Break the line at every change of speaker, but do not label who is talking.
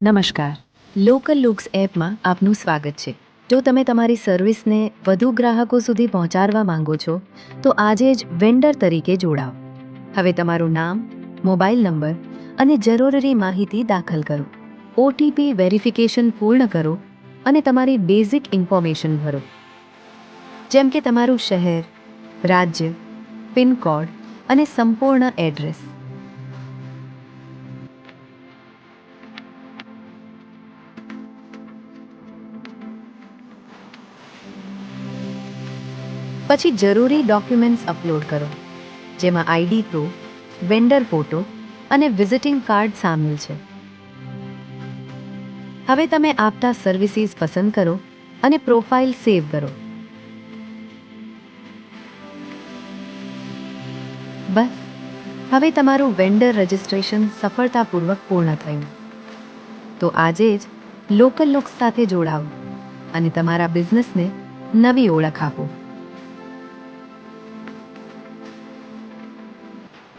નમસ્કાર. Local looks એપમાં આપનું સ્વાગત છે. જો તમે તમારી સર્વિસને વધુ ગ્રાહકો સુધી પહોંચાડવા માંગો છો તો આજે જ વેન્ડર તરીકે જોડાઓ. હવે તમારું નામ, મોબાઈલ નંબર અને જરૂરી માહિતી દાખલ કરો. ઓટીપી વેરિફિકેશન પૂર્ણ કરો અને તમારી બેઝિક ઇન્ફોર્મેશન ભરો, જેમ કે તમારું શહેર, રાજ્ય, પિનકોડ અને સંપૂર્ણ એડ્રેસ. પછી જરૂરી ડોક્યુમેન્ટ્સ અપલોડ કરો, જેમાં આઈડી પ્રૂફ, વેન્ડર ફોટો અને વિઝિટિંગ કાર્ડ સામેલ છે. હવે તમે આપતા સર્વિસીસ પસંદ કરો અને પ્રોફાઇલ સેવ કરો. બસ, હવે તમારું વેન્ડર રજિસ્ટ્રેશન સફળતાપૂર્વક પૂર્ણ થયું. તો આજે જ લોકલ લુક્સ સાથે જોડાઓ અને તમારા બિઝનેસને નવી ઓળખ આપો.